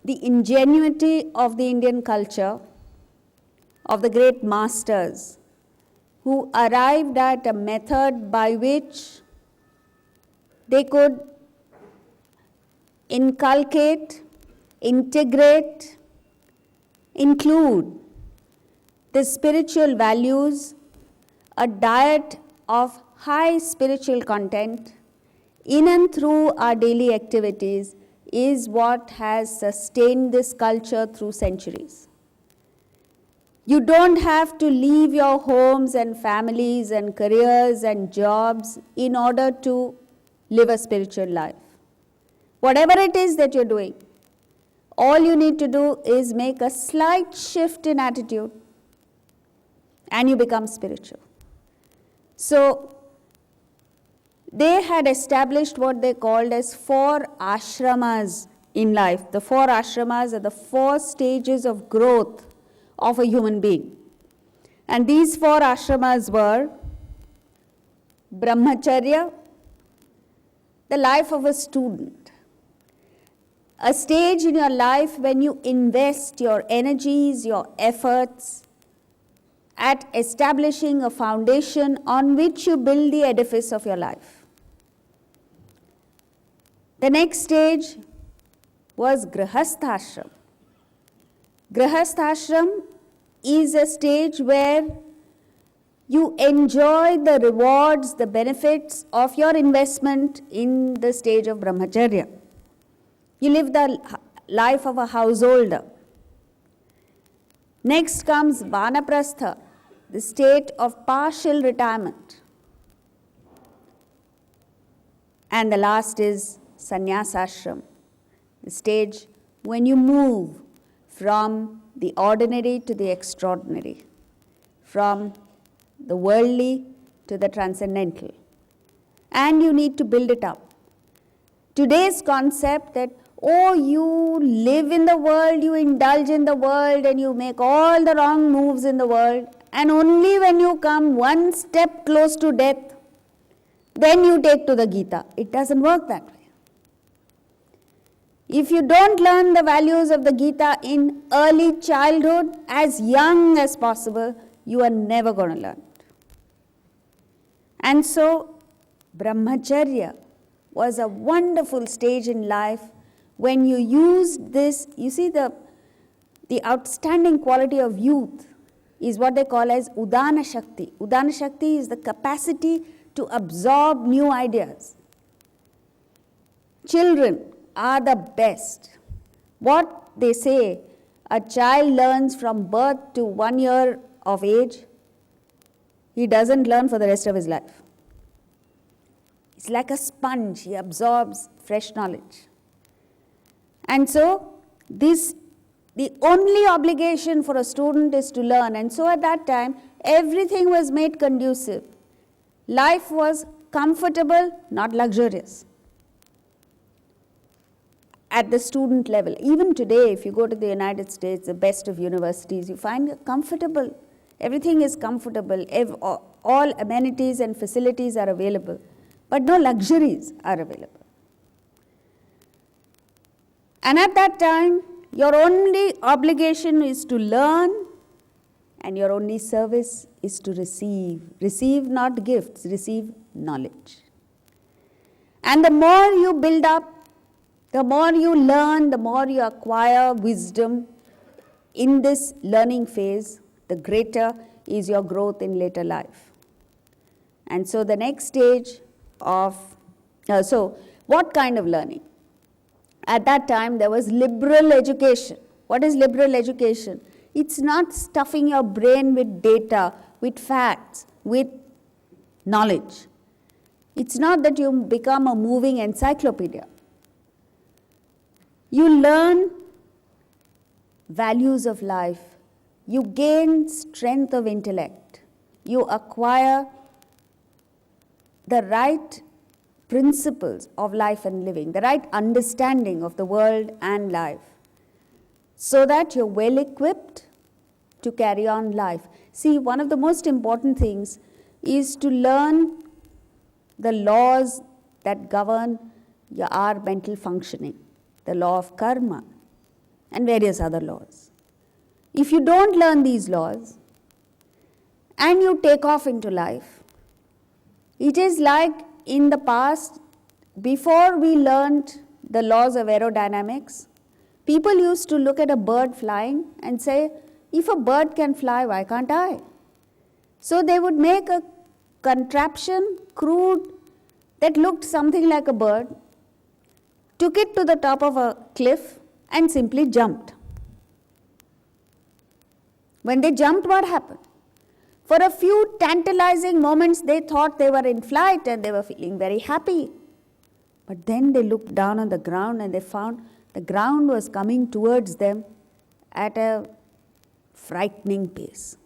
the ingenuity of the Indian culture, of the great masters who arrived at a method by which they could inculcate, integrate, include the spiritual values, a diet of high spiritual content in and through our daily activities is what has sustained this culture through centuries. You don't have to leave your homes and families and careers and jobs in order to live a spiritual life. Whatever it is that you're doing, all you need to do is make a slight shift in attitude and you become spiritual. So, they had established what they called as 4 ashramas in life. The 4 ashramas are the 4 stages of growth of a human being. And these 4 ashramas were brahmacharya, the life of a student. A stage in your life when you invest your energies, your efforts at establishing a foundation on which you build the edifice of your life. The next stage was grihasthashram. Grihasthashram is a stage where you enjoy the rewards, the benefits of your investment in the stage of brahmacharya. You live the life of a householder. Next comes vanaprastha, the state of partial retirement. And the last is sannyasashram, the stage when you move from the ordinary to the extraordinary, from the worldly to the transcendental. And you need to build it up. Today's concept that, oh, you live in the world, you indulge in the world, and you make all the wrong moves in the world, and only when you come one step close to death, then you take to the Gita. It doesn't work that way. If you don't learn the values of the Gita in early childhood, as young as possible, you are never going to learn it. And so, brahmacharya was a wonderful stage in life when you used this. You see, the outstanding quality of youth is what they call as udana shakti. Udana shakti is the capacity to absorb new ideas. Children are the best. What they say, a child learns from birth to 1 year of age, he doesn't learn for the rest of his life. It's like a sponge, he absorbs fresh knowledge. And so, the only obligation for a student is to learn. And so at that time, everything was made conducive. Life was comfortable, not luxurious. At the student level. Even today, if you go to the United States, the best of universities, you find it comfortable. Everything is comfortable. All amenities and facilities are available. But no luxuries are available. And at that time, your only obligation is to learn, and your only service is to receive. Receive not gifts, receive knowledge. And the more you build up, the more you learn, the more you acquire wisdom in this learning phase, the greater is your growth in later life. And so the next stage of, so what kind of learning? At that time, there was liberal education. What is liberal education? It's not stuffing your brain with data, with facts, with knowledge. It's not that you become a moving encyclopedia. You learn values of life. You gain strength of intellect. You acquire the right principles of life and living, the right understanding of the world and life, so that you're well equipped to carry on life. See, one of the most important things is to learn the laws that govern our mental functioning, the law of karma. and various other laws. If you don't learn these laws and you take off into life, it is like in the past, before we learned the laws of aerodynamics, people used to look at a bird flying and say, if a bird can fly, why can't I? So they would make a contraption, crude, that looked something like a bird, took it to the top of a cliff and simply jumped. When they jumped, what happened? For a few tantalizing moments, they thought they were in flight and they were feeling very happy. But then they looked down on the ground and they found the ground was coming towards them at a frightening pace.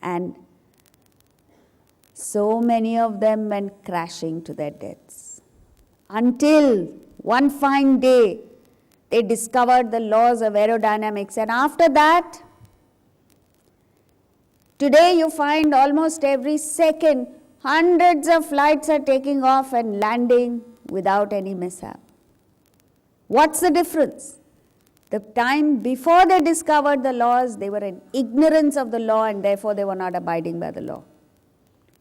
And so many of them went crashing to their deaths. Until one fine day, they discovered the laws of aerodynamics. And after that, today you find almost every second, hundreds of flights are taking off and landing without any mishap. What's the difference? The time before they discovered the laws, they were in ignorance of the law and therefore they were not abiding by the law.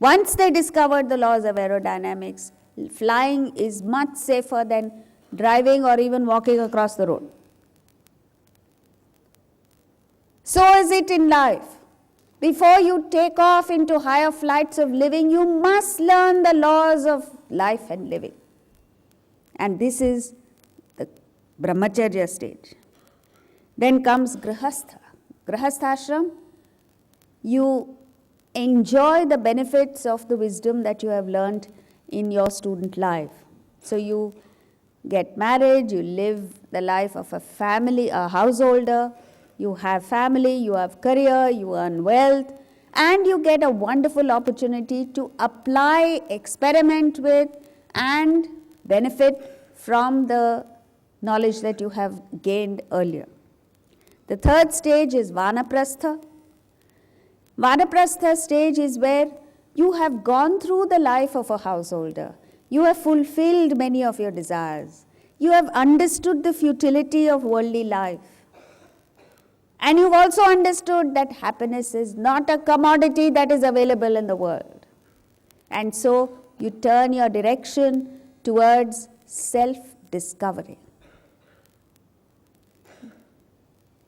Once they discovered the laws of aerodynamics, flying is much safer than driving or even walking across the road. So is it in life. Before you take off into higher flights of living, you must learn the laws of life and living. And this is the brahmacharya stage. Then comes grihastha. Grihasthashram, you enjoy the benefits of the wisdom that you have learned in your student life. So you get married, you live the life of a family, a householder, you have family, you have career, you earn wealth, and you get a wonderful opportunity to apply, experiment with, and benefit from the knowledge that you have gained earlier. The third stage is vanaprastha. Vanaprastha stage is where you have gone through the life of a householder. You have fulfilled many of your desires. You have understood the futility of worldly life. And you've also understood that happiness is not a commodity that is available in the world. And so you turn your direction towards self-discovery,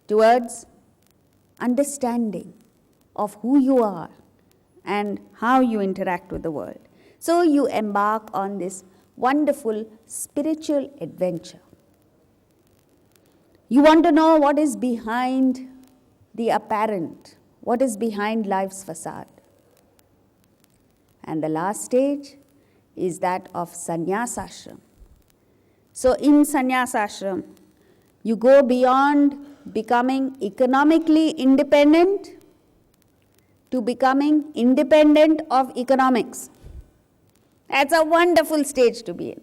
towards understanding of who you are and how you interact with the world. So you embark on this wonderful spiritual adventure. You want to know what is behind the apparent, what is behind life's facade. And the last stage is that of sannyasashram. So in sannyasashram, you go beyond becoming economically independent to becoming independent of economics. That's a wonderful stage to be in,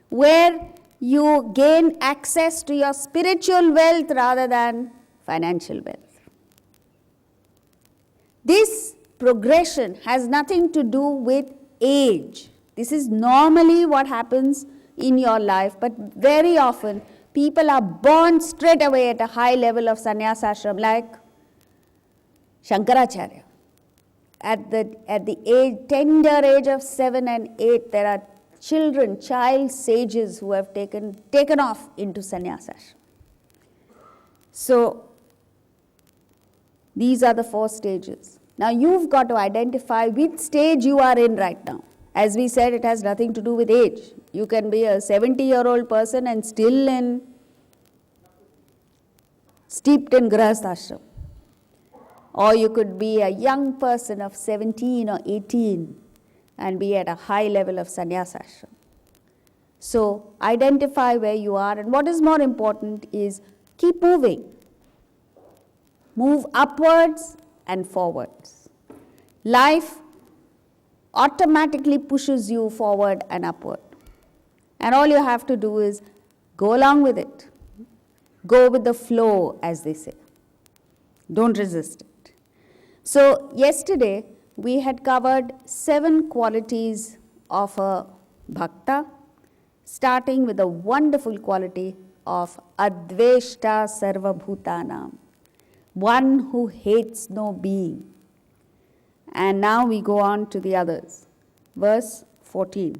where you gain access to your spiritual wealth rather than financial wealth. This progression has nothing to do with age. This is normally what happens in your life, but very often people are born straight away at a high level of sannyasashram, like Shankaracharya. At the tender age of 7 and 8, there are child sages who have taken off into sannyasashram. So these are the 4 stages. Now you've got to identify which stage you are in right now. As we said, it has nothing to do with age. You can be a 70-year-old person and still steeped in grihasthashram. Or you could be a young person of 17 or 18 and be at a high level of sannyasashram. So identify where you are, and what is more important is keep moving. Move upwards and forwards. Life automatically pushes you forward and upward. And all you have to do is go along with it. Go with the flow, as they say. Don't resist it. So yesterday we had covered 7 qualities of a Bhakta, starting with a wonderful quality of Adveshta Sarvabhutanam, one who hates no being. And now we go on to the others. Verse 14.